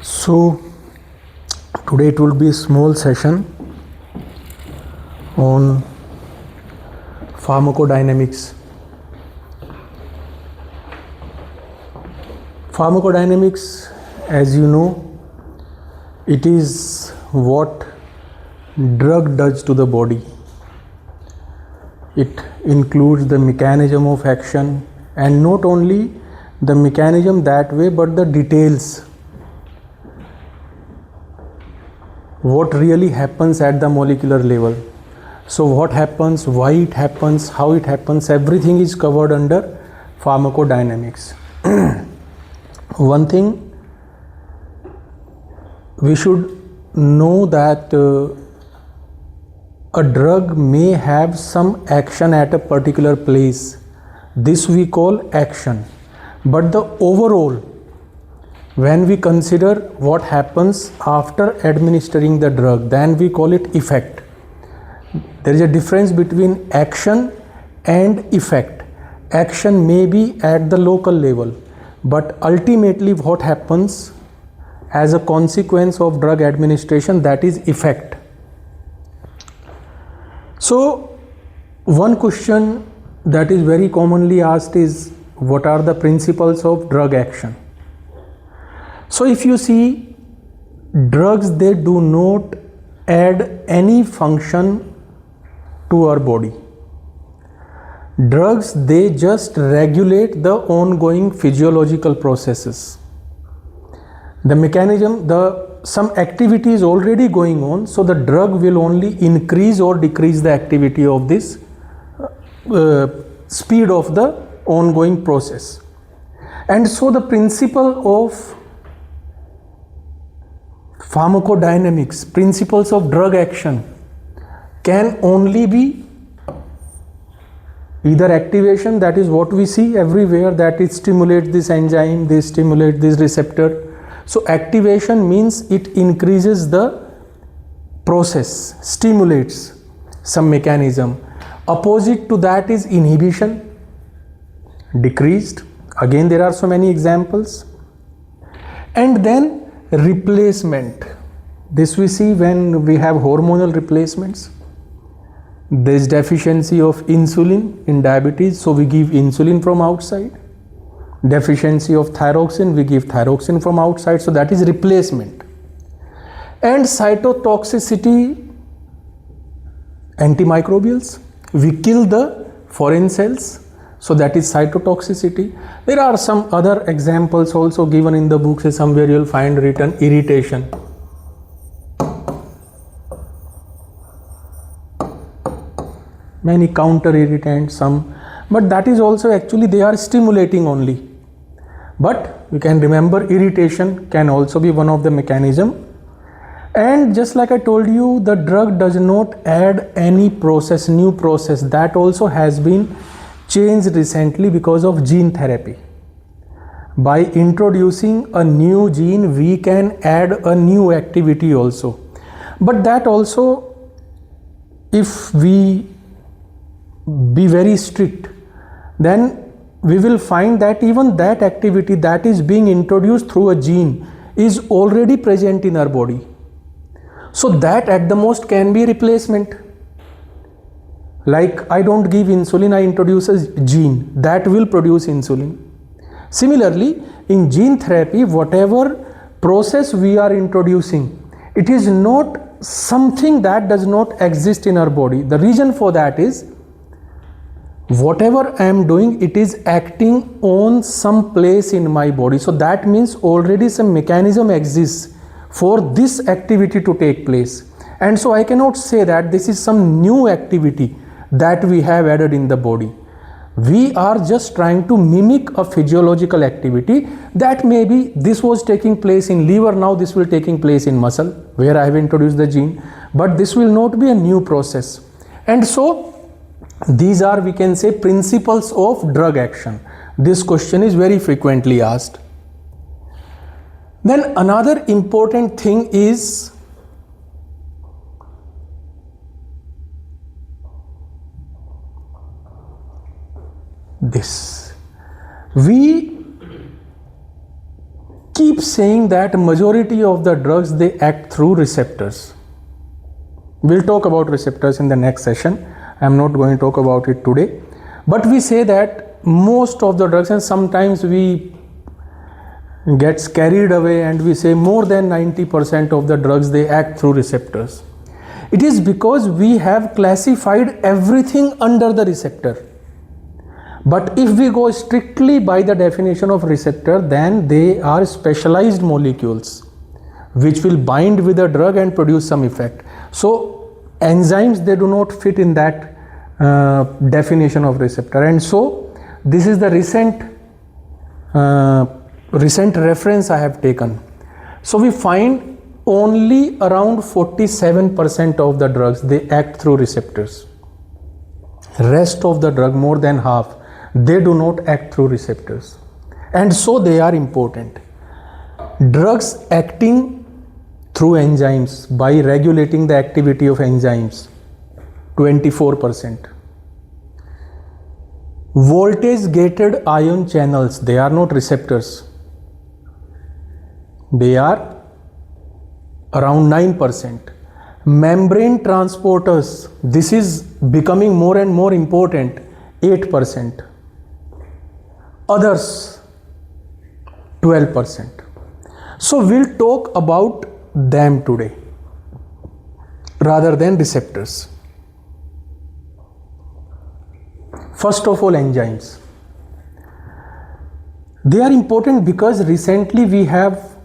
So today it will be a small session on pharmacodynamics. Pharmacodynamics, as you know, it is what drug does to the body. It includes the mechanism of action, and not only the mechanism that way, but the details. What really happens at the molecular level. So what happens, why it happens, how it happens, everything is covered under pharmacodynamics. One thing we should know that a drug may have some action at a particular place. This we call action. But the overall, when we consider what happens after administering the drug, then we call it effect. There is a difference between action and effect. Action may be at the local level, but ultimately what happens as a consequence of drug administration, that is effect. So one question that is very commonly asked is, what are the principles of drug action? So if you see, drugs, they do not add any function to our body. Drugs, they just regulate the ongoing physiological processes. The mechanism, some activity is already going on, so the drug will only increase or decrease the activity of this speed of the ongoing process. And so the principle of pharmacodynamics, principles of drug action, can only be either activation, that is what we see everywhere, that it stimulates this enzyme, they stimulate this receptor. So activation means it increases the process, stimulates some mechanism. Opposite to that is inhibition, decreased. Again, there are so many examples. And then replacement. This we see when we have hormonal replacements. There is deficiency of insulin in diabetes, so we give insulin from outside. Deficiency of thyroxine, we give thyroxine from outside, so that is replacement. And cytotoxicity, antimicrobials, we kill the foreign cells, so that is cytotoxicity. There are some other examples also given in the books. Somewhere you will find written irritation. Many counter irritants, some, but that is also actually they are stimulating only. But you can remember, irritation can also be one of the mechanism. And just like I told you, the drug does not add any process, new process. That also has been changed recently because of gene therapy. By introducing a new gene, we can add a new activity also. But that also, if we be very strict, then we will find that even that activity that is being introduced through a gene is already present in our body. So that at the most can be replacement. Like I don't give insulin, I introduce a gene that will produce insulin. Similarly, in gene therapy, whatever process we are introducing, it is not something that does not exist in our body. The reason for that is, whatever I am doing, it is acting on some place in my body. So that means already some mechanism exists for this activity to take place. And so I cannot say that this is some new activity that we have added in the body. We are just trying to mimic a physiological activity that maybe this was taking place in liver, now this will taking place in muscle where I have introduced the gene, but this will not be a new process. And so these are, we can say, principles of drug action. This question is very frequently asked. Then another important thing is this. We keep keep saying that majority of the drugs, they act through receptors. We'll talk about receptors in the next session. I'm not going to talk about it today. But we say that most of the drugs, and sometimes we get carried away and we say more than 90% of the drugs, they act through receptors. It is because we have classified everything under the receptor. But if we go strictly by the definition of receptor, then they are specialized molecules which will bind with a drug and produce some effect. So enzymes, they do not fit in that definition of receptor. And so this is the recent reference I have taken. So we find only around 47% of the drugs, they act through receptors. Rest of the drug, more than half, they do not act through receptors. And so they are important. Drugs acting through enzymes by regulating the activity of enzymes, 24%. Voltage gated ion channels, they are not receptors. They are around 9%. Membrane transporters, this is becoming more and more important, 8%. Others, 12%. So we'll talk about them today rather than receptors. First of all, enzymes. They are important because recently we have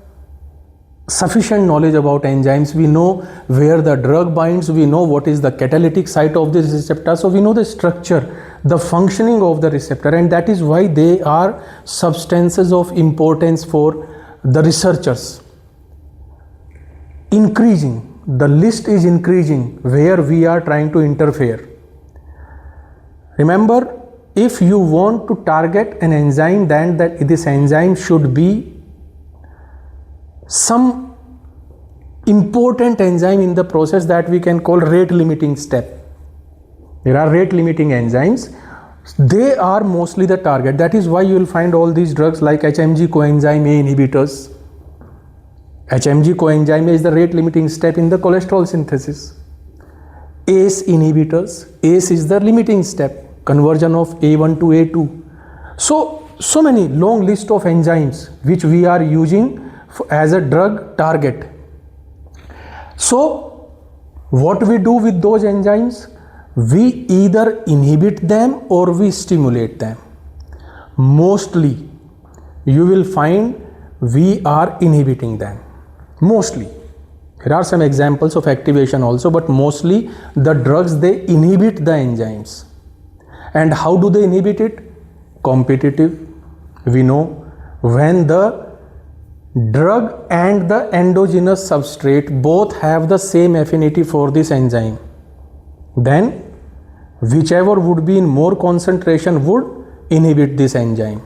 sufficient knowledge about enzymes. We know where the drug binds, we know what is the catalytic site of this receptor, so we know the structure, the functioning of the receptor, and that is why they are substances of importance for the researchers. Increasing, the list is increasing where we are trying to interfere. Remember, if you want to target an enzyme, then this enzyme should be some important enzyme in the process that we can call rate limiting step. There are rate limiting enzymes. They are mostly the target. That is why you will find all these drugs like HMG coenzyme A inhibitors. HMG coenzyme A is the rate limiting step in the cholesterol synthesis. ACE inhibitors. ACE is the limiting step, conversion of A1 to A2. So many long list of enzymes which we are using as a drug target. So what we do with those enzymes? We either inhibit them or we stimulate them. Mostly you will find we are inhibiting them. Mostly. There are some examples of activation also, but mostly the drugs, they inhibit the enzymes. And how do they inhibit it? Competitive. We know when the drug and the endogenous substrate both have the same affinity for this enzyme, then whichever would be in more concentration would inhibit this enzyme,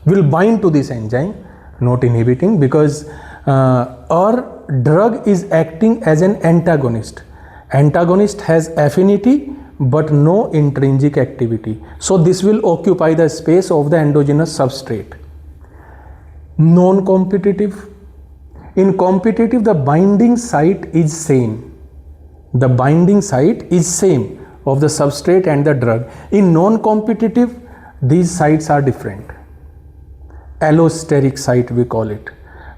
will bind to this enzyme, not inhibiting, because our drug is acting as an antagonist. Antagonist has affinity but no intrinsic activity. So this will occupy the space of the endogenous substrate. Non-competitive. In competitive, the binding site is same. The binding site is same of the substrate and the drug. In non-competitive, these sites are different. Allosteric site we call it.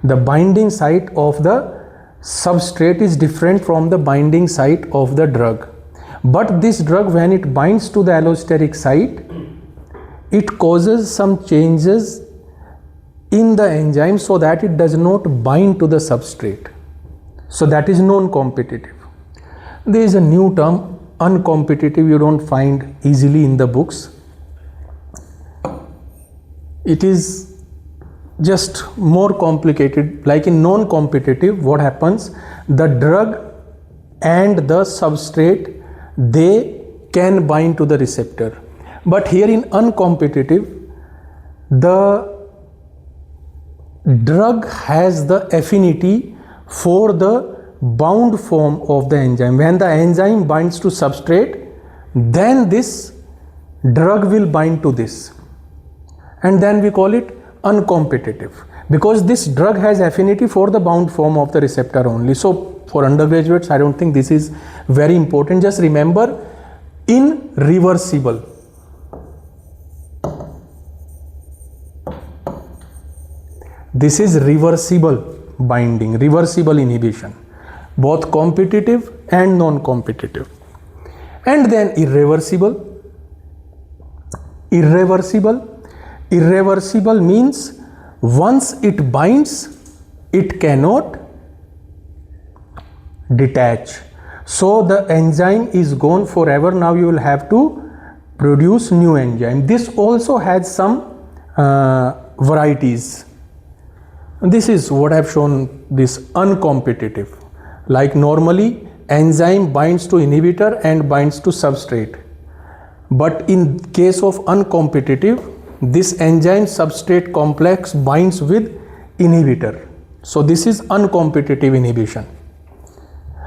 The binding site of the substrate is different from the binding site of the drug. But this drug, when it binds to the allosteric site, it causes some changes in the enzyme so that it does not bind to the substrate. So that is non-competitive. There is a new term, uncompetitive, you don't find easily in the books. It is just more complicated. Like in non-competitive, what happens? The drug and the substrate, they can bind to the receptor. But here in uncompetitive, the drug has the affinity for the bound form of the enzyme. When the enzyme binds to substrate, then this drug will bind to this, and then we call it uncompetitive. because this drug has affinity for the bound form of the receptor only. So for undergraduates, I don't think this is very important. Just remember, irreversible. This is reversible binding, reversible inhibition, both competitive and non-competitive. And then irreversible. Irreversible means once it binds, it cannot detach. So the enzyme is gone forever. Now you will have to produce new enzyme. This also has some varieties. This is what I have shown, this uncompetitive. Like normally enzyme binds to inhibitor and binds to substrate. But in case of uncompetitive, this enzyme substrate complex binds with inhibitor. So this is uncompetitive inhibition.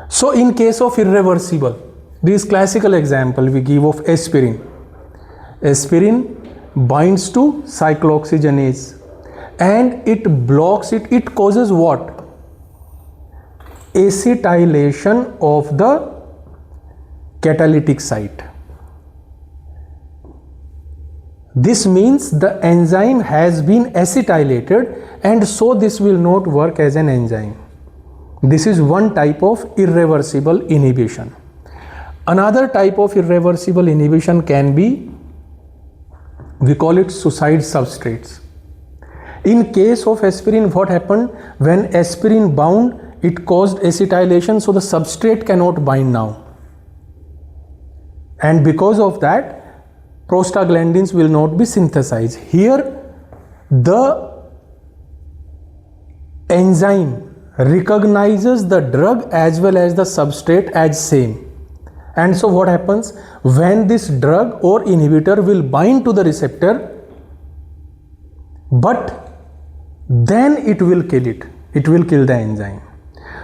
So in case of irreversible, this classical example we give of aspirin. Aspirin binds to cyclooxygenase and it blocks it. It causes what? Acetylation of the catalytic site. This means the enzyme has been acetylated, and so this will not work as an enzyme. This is one type of irreversible inhibition. Another type of irreversible inhibition can be, we call it suicide substrates. In case of aspirin, what happened? When aspirin bound, it caused acetylation, so the substrate cannot bind now. And because of that, prostaglandins will not be synthesized. Here, the enzyme recognizes the drug as well as the substrate as same. And so what happens? When this drug or inhibitor will bind to the receptor, but then it will kill it. It will kill the enzyme.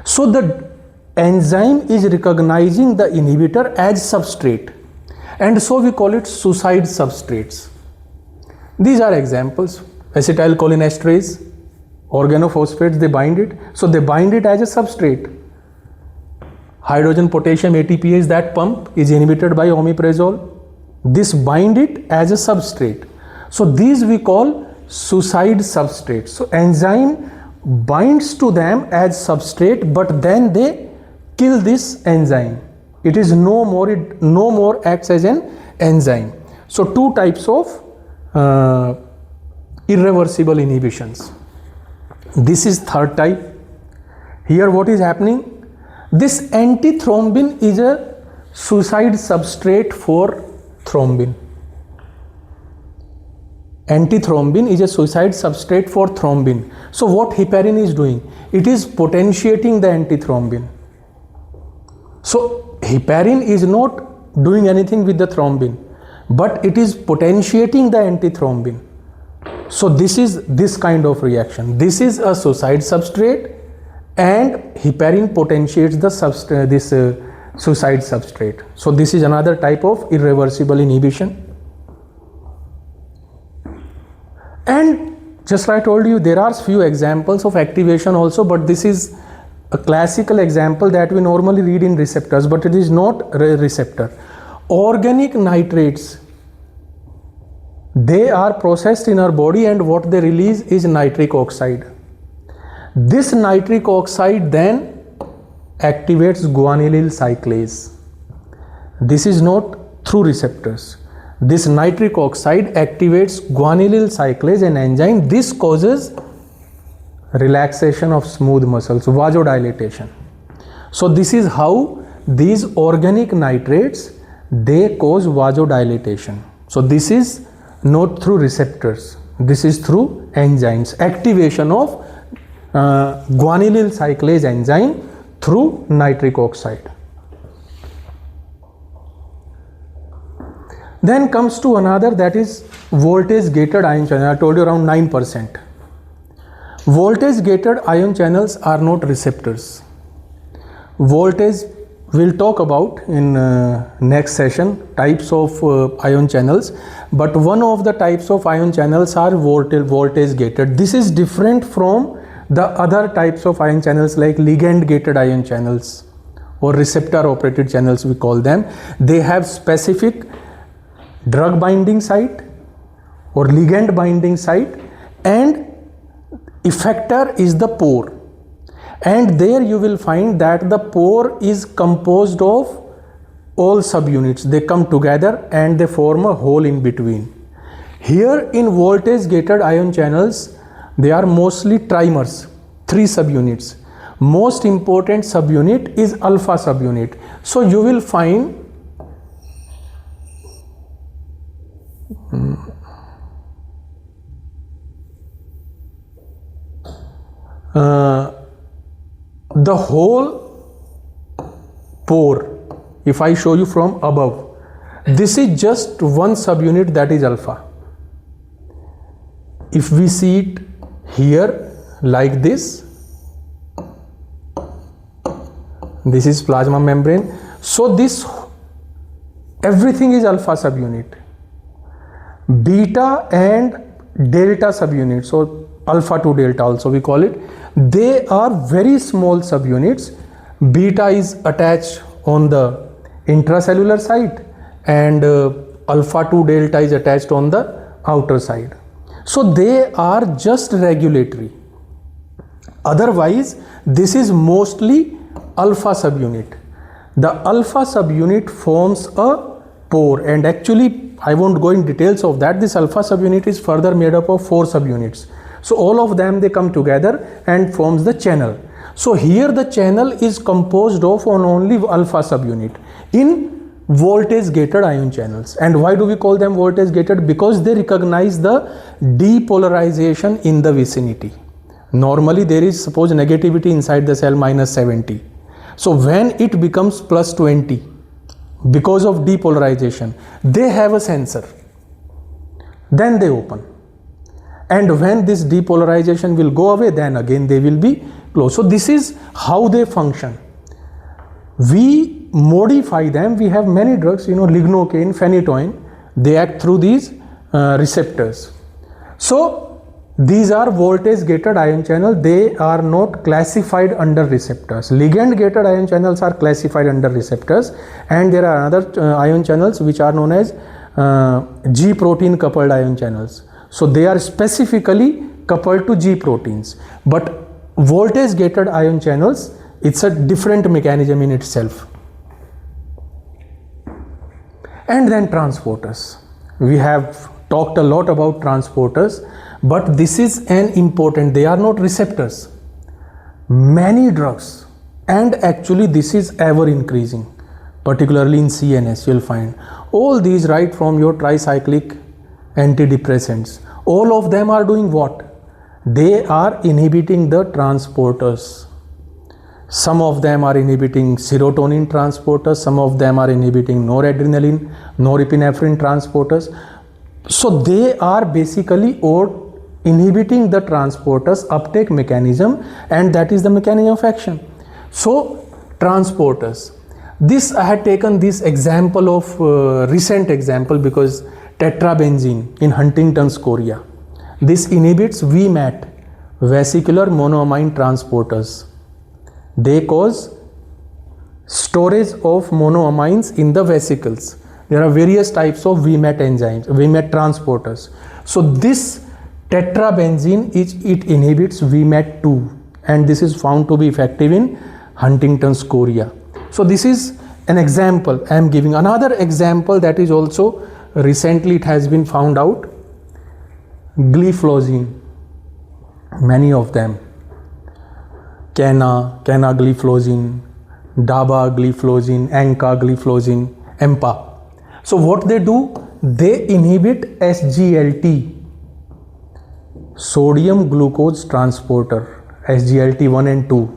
So the enzyme is recognizing the inhibitor as substrate. And so we call it suicide substrates. These are examples. Acetylcholinesterase, organophosphates, they bind it. So they bind it as a substrate. Hydrogen potassium ATPase, that pump is inhibited by omeprazole. This bind it as a substrate. So these we call suicide substrates. So enzyme binds to them as substrate, but then they kill this enzyme. It is no more acts as an enzyme. So two types of irreversible inhibitions. This is third type. Here what is happening? This antithrombin is a suicide substrate for thrombin. Antithrombin is a suicide substrate for thrombin. So what heparin is doing? It is potentiating the antithrombin. So heparin is not doing anything with the thrombin, but it is potentiating the antithrombin. So this is this kind of reaction. This is a suicide substrate, and heparin potentiates the suicide substrate. So this is another type of irreversible inhibition. And just like I told you, there are few examples of activation also, but this is a classical example that we normally read in receptors, but it is not a receptor. Organic nitrates, they are processed in our body, and what they release is nitric oxide. This nitric oxide then activates guanylyl cyclase. This is not through receptors. This nitric oxide activates guanylyl cyclase, an enzyme. This causes relaxation of smooth muscles, vasodilatation. So this is how these organic nitrates, they cause vasodilatation. So this is not through receptors, this is through enzymes, activation of guanylyl cyclase enzyme through nitric oxide. Then comes to another, that is voltage gated ion channel. I told you around 9%. Voltage gated ion channels are not receptors. Voltage we'll talk about in next session types of ion channels, but one of the types of ion channels are voltage gated. This is different from the other types of ion channels like ligand gated ion channels or receptor operated channels we call them. They have specific drug binding site or ligand binding site, and effector is the pore, and there you will find that the pore is composed of all subunits. They come together and they form a hole in between. Here in voltage gated ion channels, they are mostly trimers, 3 subunits. Most important subunit is alpha subunit. So you will find the whole pore, if I show you from above, this is just one subunit, that is alpha. If we see it here like this is plasma membrane. So this everything is alpha subunit. Beta and delta subunit, so alpha to delta also we call it, they are very small subunits. Beta is attached on the intracellular side and alpha to delta is attached on the outer side. So they are just regulatory. Otherwise, this is mostly alpha subunit. The alpha subunit forms a pore, and actually I won't go in details of that. This alpha subunit is further made up of 4 subunits. So all of them, they come together and forms the channel. So here the channel is composed of only alpha subunit in voltage gated ion channels. And why do we call them voltage gated? Because they recognize the depolarization in the vicinity. Normally there is, suppose, negativity inside the cell -70. So when it becomes +20 because of depolarization, they have a sensor, then they open, and when this depolarization will go away, then again they will be closed. So this is how they function. We modify them. We have many drugs, lignocaine, phenytoin, they act through these receptors. So these are voltage gated ion channels. They are not classified under receptors. Ligand gated ion channels are classified under receptors, and there are other ion channels which are known as G protein coupled ion channels. So they are specifically coupled to G proteins. But voltage gated ion channels, it's a different mechanism in itself. And then transporters. We have talked a lot about transporters, but this is an important, they are not receptors. Many drugs, and actually this is ever increasing, particularly in CNS, you'll find all these, right from your tricyclic antidepressants, all of them are doing what? They are inhibiting the transporters. Some of them are inhibiting serotonin transporters, some of them are inhibiting noradrenaline, norepinephrine transporters. So they are basically inhibiting the transporters uptake mechanism, and that is the mechanism of action. So transporters, this I had taken this example of recent example because tetrabenzene in Huntington's chorea, this inhibits VMAT, vesicular monoamine transporters. They cause storage of monoamines in the vesicles. There are various types of VMAT enzymes, VMAT transporters. So this tetrabenzene, it inhibits VMAT2, and this is found to be effective in Huntington's chorea. So this is an example I am giving. Another example that is also recently it has been found out, gliflozin, many of them, canagliflozin, dapagliflozin, empagliflozin, EMPA. So what they do, they inhibit SGLT, sodium glucose transporter, SGLT1 and 2.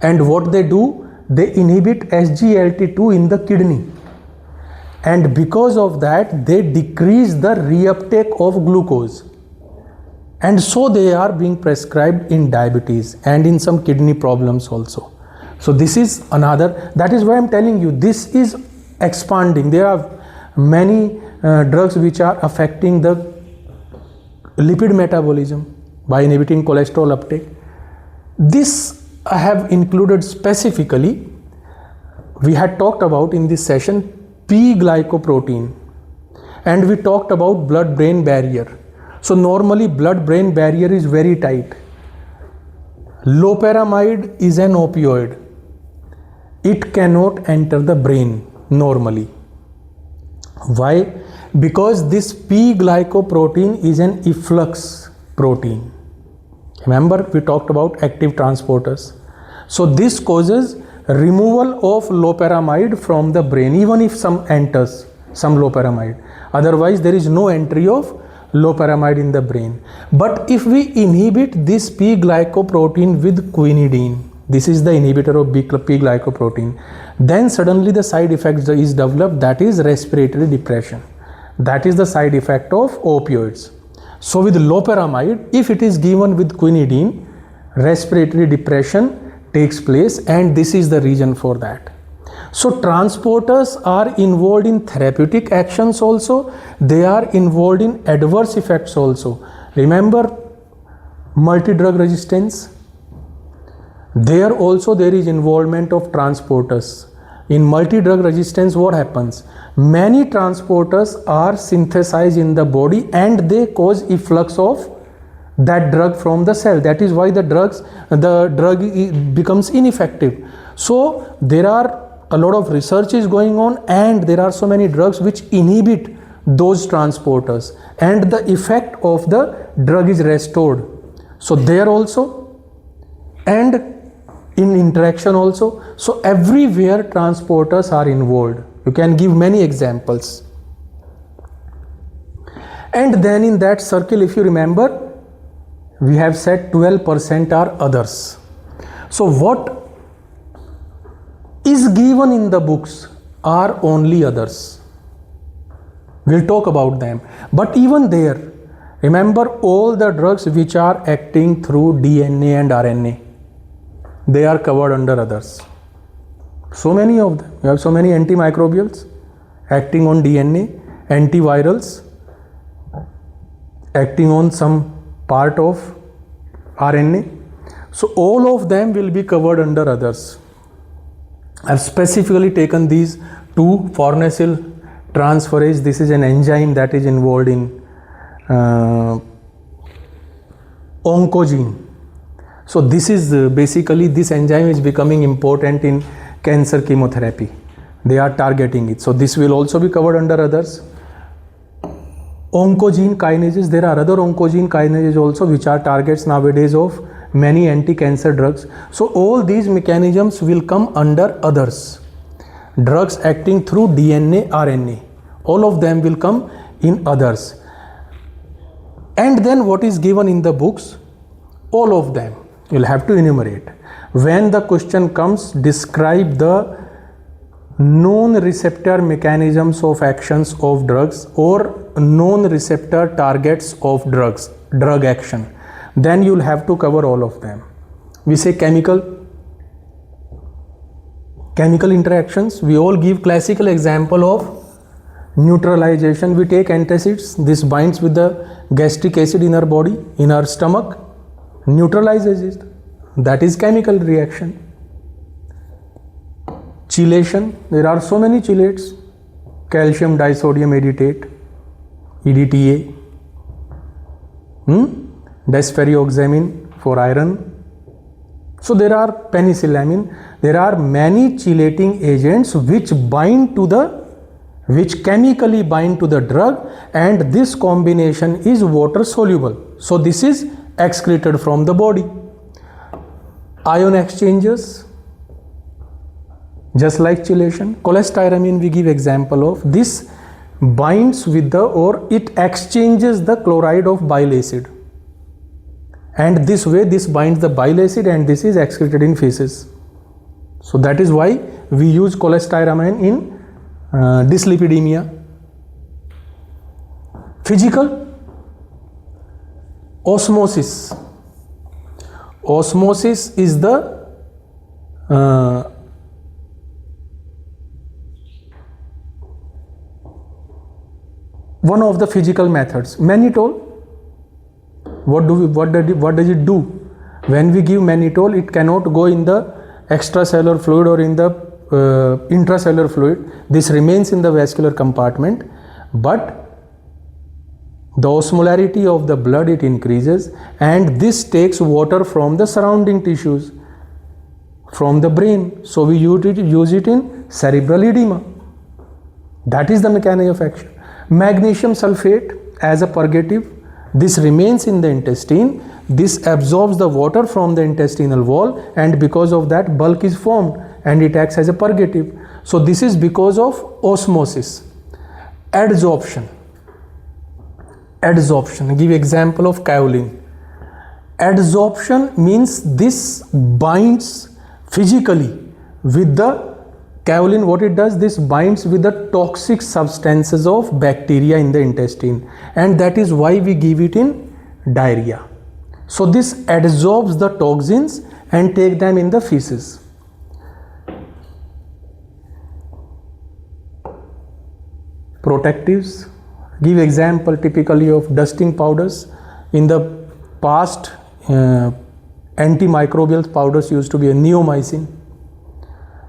And what they do, they inhibit SGLT2 in the kidney, and because of that they decrease the reuptake of glucose, and so they are being prescribed in diabetes and in some kidney problems also. So this is another, that is why I'm telling you, this is expanding. There are many drugs which are affecting the lipid metabolism by inhibiting cholesterol uptake. This I have included specifically. We had talked about in this session P-glycoprotein, and we talked about blood-brain barrier. So normally blood-brain barrier is very tight. Loperamide is an opioid. It cannot enter the brain normally. Why? Because this P-glycoprotein is an efflux protein. Remember, we talked about active transporters. So this causes removal of loperamide from the brain, even if some enters some loperamide. Otherwise, there is no entry of loperamide in the brain. But if we inhibit this P-glycoprotein with quinidine, this is the inhibitor of P-glycoprotein, then suddenly the side effect is developed, that is respiratory depression. That is the side effect of opioids. So with loperamide, if it is given with quinidine, respiratory depression takes place, and this is the reason for that. So transporters are involved in therapeutic actions also, they are involved in adverse effects also. Remember multi-drug resistance? There also there is involvement of transporters. In multi-drug resistance, what happens? Many transporters are synthesized in the body and they cause efflux of that drug from the cell. That is why the drug becomes ineffective. So there are a lot of research is going on, and there are so many drugs which inhibit those transporters, and the effect of the drug is restored. So there also, and in interaction also. So everywhere transporters are involved. You can give many examples. And then in that circle, if you remember, we have said 12% are others. So what is given in the books are only others. We'll talk about them. But even there, remember all the drugs which are acting through DNA and RNA, they are covered under others. So many of them. You have so many antimicrobials acting on DNA, antivirals acting on some part of RNA. So all of them will be covered under others. I've specifically taken these two, farnesyl transferase. This is an enzyme that is involved in oncogene. So this is basically, this enzyme is becoming important in cancer chemotherapy. They are targeting it. So this will also be covered under others. Oncogene kinases, there are other oncogene kinases also which are targets nowadays of many anti-cancer drugs. So all these mechanisms will come under others. Drugs acting through DNA, RNA, all of them will come in others. And then what is given in the books? All of them. You'll have to enumerate. When the question comes, describe the known receptor mechanisms of actions of drugs or known receptor targets of drugs, drug action, then you'll have to cover all of them. We say chemical interactions. We all give classical example of neutralization. We take antacids. This binds with the gastric acid in our body, in our stomach, neutralizes it. That is chemical reaction. Chelation. There are so many chelates. Calcium disodium acetate, EDTA. Desferrioxamine for iron. So there are penicillamine. There are many chelating agents which chemically bind to the drug, and this combination is water soluble. So this is excreted from the body. Ion exchanges, just like chelation. Cholestyramine we give example of. This binds with it exchanges the chloride of bile acid, and this way this binds the bile acid and this is excreted in feces. So that is why we use cholestyramine in dyslipidemia. Physical osmosis. Osmosis is the one of the physical methods, mannitol. What does it do? When we give mannitol, it cannot go in the extracellular fluid or in the intracellular fluid. This remains in the vascular compartment, but the osmolarity of the blood, it increases, and this takes water from the surrounding tissues, from the brain. So we use it in cerebral edema. That is the mechanism of action. Magnesium sulfate as a purgative, this remains in the intestine, this absorbs the water from the intestinal wall, and because of that bulk is formed and it acts as a purgative. So this is because of osmosis. Adsorption. Give example of kaolin. Adsorption means this binds physically with the kaolin. What it does, this binds with the toxic substances of bacteria in the intestine, and that is why we give it in diarrhea. So this adsorbs the toxins and take them in the feces. Protectives. Give example typically of dusting powders. In the past, antimicrobial powders used to be a neomycin.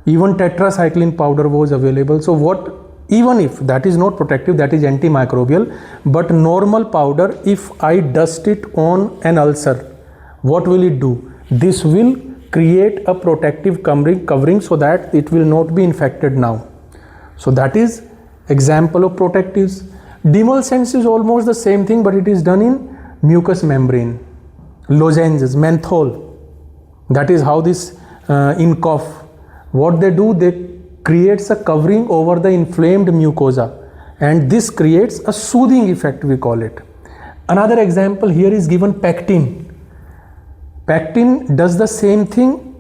Even tetracycline powder was available. So what, even if that is not protective, that is antimicrobial, but normal powder, if I dust it on an ulcer, what will it do? This will create a protective covering so that it will not be infected now. So that is example of protectives. Demulcents is almost the same thing, but it is done in mucous membrane. Lozenges, menthol, that is how this in cough, what they do, they creates a covering over the inflamed mucosa, and this creates a soothing effect, we call it. Another example here is given, pectin. Pectin does the same thing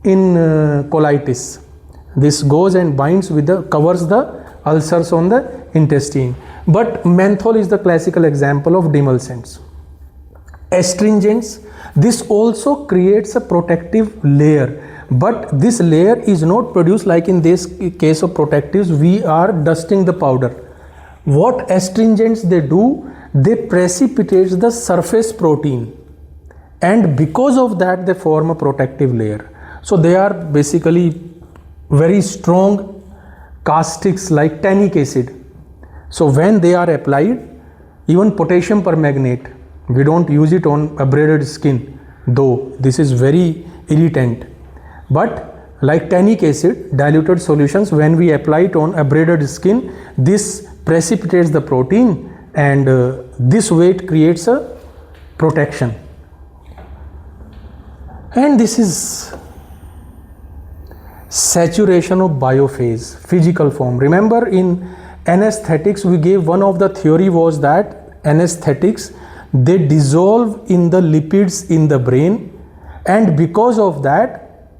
in colitis. This goes and binds with the, covers the ulcers on the intestine. But menthol is the classical example of demulcents. Astringents, this also creates a protective layer, but this layer is not produced like in this case of protectives. We are dusting the powder. What astringents they do, they precipitate the surface protein, and because of that they form a protective layer. So they are basically very strong caustics like tannic acid. So when they are applied, even potassium permanganate, we don't use it on abraded skin, though this is very irritant. But like tannic acid, diluted solutions, when we apply it on abraded skin, this precipitates the protein, and this way it creates a protection. And this is saturation of biophase, physical form. Remember, in anesthetics we gave, one of the theory was that anesthetics, they dissolve in the lipids in the brain, and because of that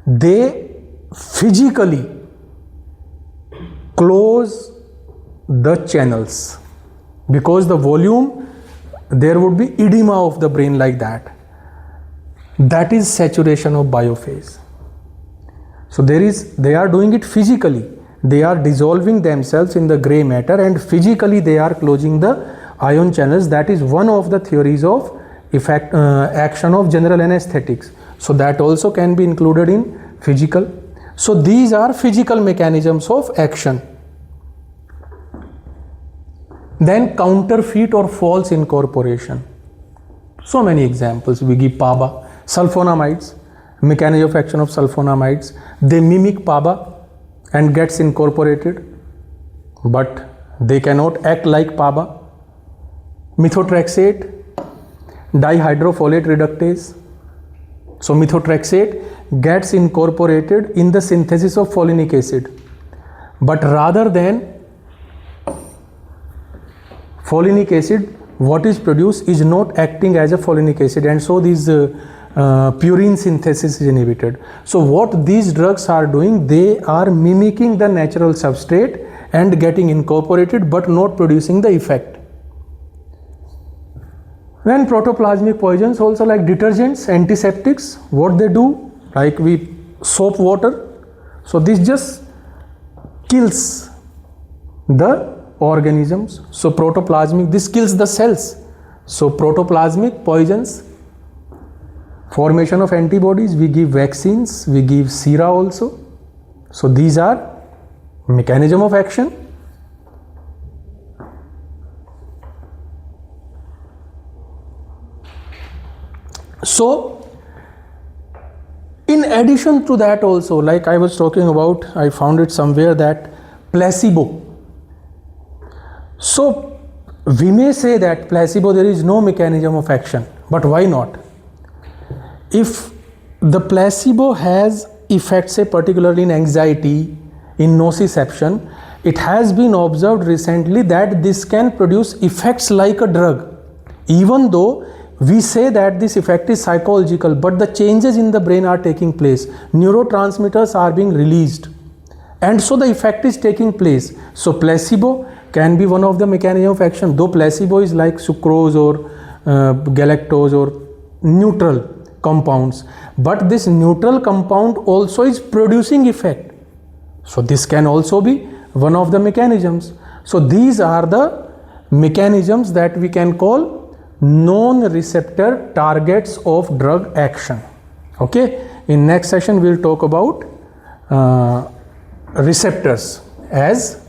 they physically close the channels, because the volume, there would be edema of the brain like that. That is saturation of biophase. So they are doing it physically. They are dissolving themselves in the gray matter, and physically they are closing the ion channels. That is one of the theories of action of general anesthetics. So that also can be included in physical. So these are physical mechanisms of action. Then counterfeit or false incorporation. So many examples we give. PABA, sulfonamides, mechanism of action of sulfonamides. They mimic PABA and gets incorporated, but they cannot act like PABA. Methotrexate, dihydrofolate reductase. So methotrexate gets incorporated in the synthesis of folinic acid, but rather than folinic acid, what is produced is not acting as a folinic acid, and so these purine synthesis is inhibited. So what these drugs are doing, they are mimicking the natural substrate and getting incorporated but not producing the effect. Then protoplasmic poisons also, like detergents, antiseptics, what they do, like we soap water. So this just kills the organisms. So protoplasmic, this kills the cells. So protoplasmic poisons, formation of antibodies, we give vaccines, we give sera also. So these are mechanism of action. So in addition to that also, like I was talking about, I found it somewhere, that placebo. So we may say that placebo, there is no mechanism of action, but why not? If the placebo has effects, say particularly in anxiety, in nociception, it has been observed recently that this can produce effects like a drug, even though we say that this effect is psychological, but the changes in the brain are taking place, neurotransmitters are being released, and so the effect is taking place. So placebo can be one of the mechanism of action, though placebo is like sucrose or galactose or neutral compounds, but this neutral compound also is producing effect. So this can also be one of the mechanisms. So these are the mechanisms that we can call known receptor targets of drug action. Okay, in next session we'll talk about receptors as